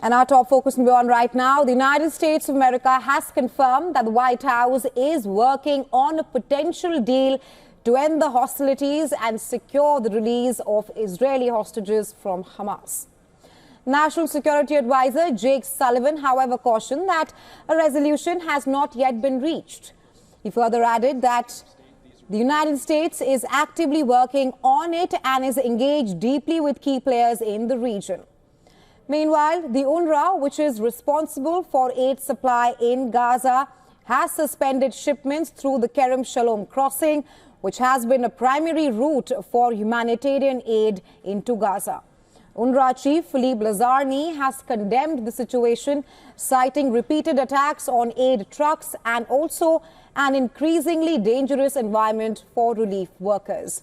And our top focus in WION right now, the United States of America has confirmed that the White House is working on a potential deal to end the hostilities and secure the release of Israeli hostages from Hamas. National Security Advisor Jake Sullivan, however, cautioned that a resolution has not yet been reached. He further added that the United States is actively working on it and is engaged deeply with key players in the region. Meanwhile, the UNRWA, which is responsible for aid supply in Gaza, has suspended shipments through the Kerem Shalom crossing, which has been a primary route for humanitarian aid into Gaza. UNRWA chief Philippe Lazarny has condemned the situation, citing repeated attacks on aid trucks and also an increasingly dangerous environment for relief workers.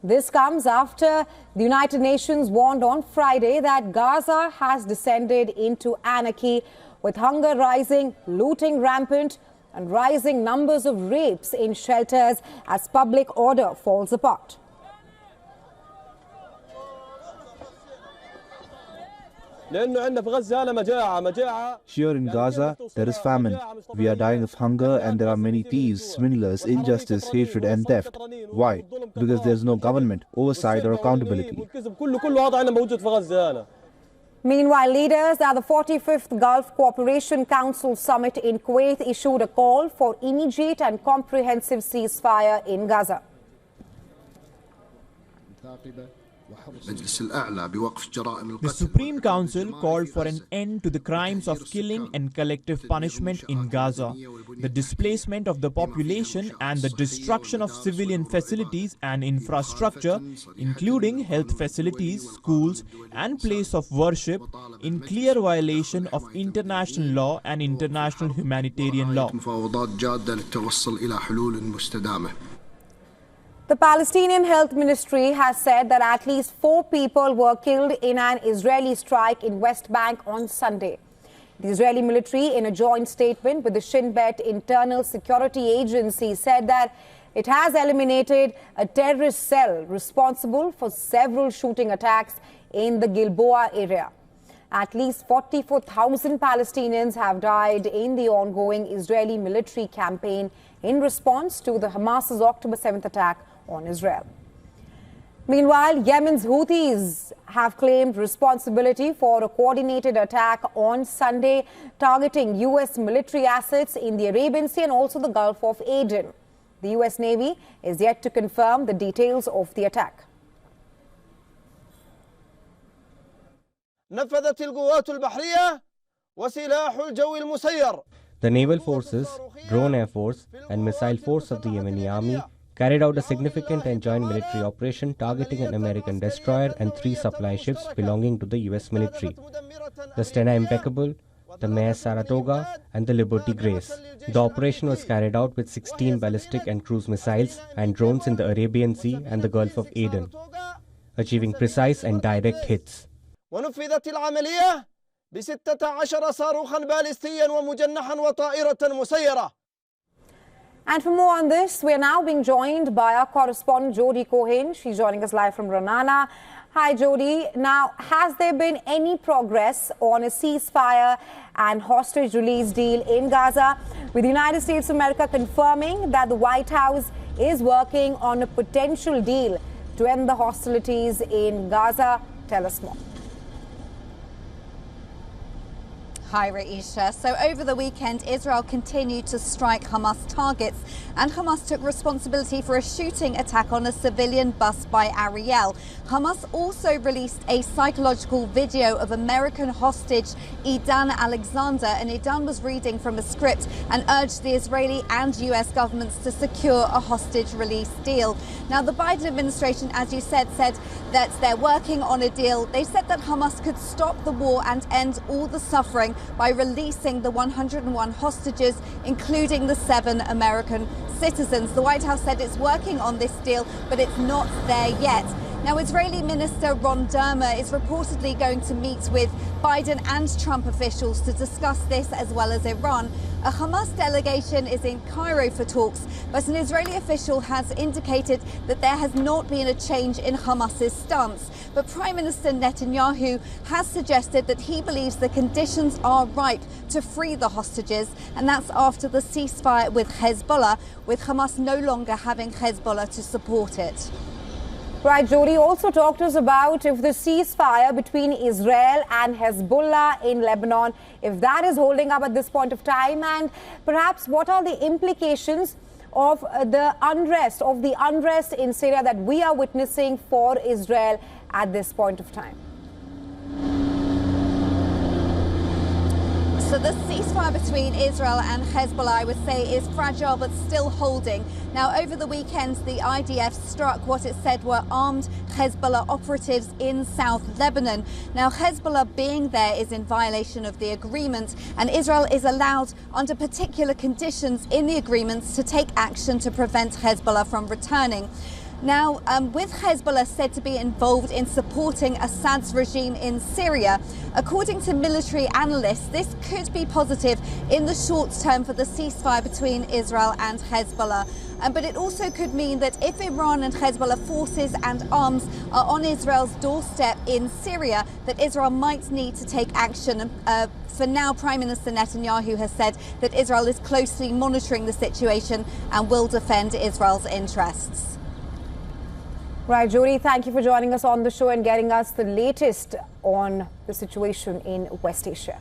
This comes after the United Nations warned on Friday that Gaza has descended into anarchy, with hunger rising, looting rampant, and rising numbers of rapes in shelters as public order falls apart. Here in Gaza, there is famine. We are dying of hunger and there are many thieves, swindlers, injustice, hatred and theft. Why? Because there is no government, oversight or accountability. Meanwhile, leaders at the 45th Gulf Cooperation Council Summit in Kuwait issued a call for immediate and comprehensive ceasefire in Gaza. The Supreme Council called for an end to the crimes of killing and collective punishment in Gaza, the displacement of the population and the destruction of civilian facilities and infrastructure, including health facilities, schools and places of worship, in clear violation of international law and international humanitarian law. The Palestinian Health Ministry has said that at least 4 people were killed in an Israeli strike in West Bank on Sunday. The Israeli military, in a joint statement with the Shin Bet Internal Security Agency, said that it has eliminated a terrorist cell responsible for several shooting attacks in the Gilboa area. At least 44,000 Palestinians have died in the ongoing Israeli military campaign in response to the Hamas's October 7th attack on Israel. Meanwhile, Yemen's Houthis have claimed responsibility for a coordinated attack on Sunday targeting U.S. military assets in the Arabian Sea and also the Gulf of Aden. The U.S. Navy is yet to confirm the details of the attack. The naval forces, drone air force and missile force of the Yemeni army carried out a significant and joint military operation targeting an American destroyer and 3 supply ships belonging to the US military, the Stena Impeccable, the Maersk Saratoga and the Liberty Grace. The operation was carried out with 16 ballistic and cruise missiles and drones in the Arabian Sea and the Gulf of Aden, achieving precise and direct hits. ونفذت العملية ب16 صاروخا باليستيا ومجنحا وطائرة مسيرة. And for more on this, we are now being joined by our correspondent Jody Cohen. She's joining us live from Ranana. Hi, Jody. Now, has there been any progress on a ceasefire and hostage release deal in Gaza, with the United States of America confirming that the White House is working on a potential deal to end the hostilities in Gaza? Tell us more. Hi, Raisha. So over the weekend, Israel continued to strike Hamas targets, and Hamas took responsibility for a shooting attack on a civilian bus by Ariel. Hamas also released a psychological video of American hostage Idan Alexander, and Idan was reading from a script and urged the Israeli and US governments to secure a hostage release deal. Now, the Biden administration, as you said that they're working on a deal. They said that Hamas could stop the war and end all the suffering by releasing the 101 hostages, including the 7 American citizens. The White House said it's working on this deal, but it's not there yet. Now, Israeli Minister Ron Dermer is reportedly going to meet with Biden and Trump officials to discuss this as well as Iran. A Hamas delegation is in Cairo for talks, but an Israeli official has indicated that there has not been a change in Hamas's stance. But Prime Minister Netanyahu has suggested that he believes the conditions are ripe to free the hostages, and that's after the ceasefire with Hezbollah, with Hamas no longer having Hezbollah to support it. Right, Jody also talked to us about if the ceasefire between Israel and Hezbollah in Lebanon, if that is holding up at this point of time, and perhaps what are the implications of the unrest in Syria that we are witnessing for Israel at this point of time. So the ceasefire between Israel and Hezbollah, I would say, is fragile but still holding. Now, over the weekend, the IDF struck what it said were armed Hezbollah operatives in South Lebanon. Now, Hezbollah being there is in violation of the agreement, and Israel is allowed, under particular conditions in the agreements, to take action to prevent Hezbollah from returning. Now, with Hezbollah said to be involved in supporting Assad's regime in Syria, according to military analysts, this could be positive in the short term for the ceasefire between Israel and Hezbollah. But it also could mean that if Iran and Hezbollah forces and arms are on Israel's doorstep in Syria, that Israel might need to take action. For now, Prime Minister Netanyahu has said that Israel is closely monitoring the situation and will defend Israel's interests. Right, Jody, thank you for joining us on the show and getting us the latest on the situation in West Asia.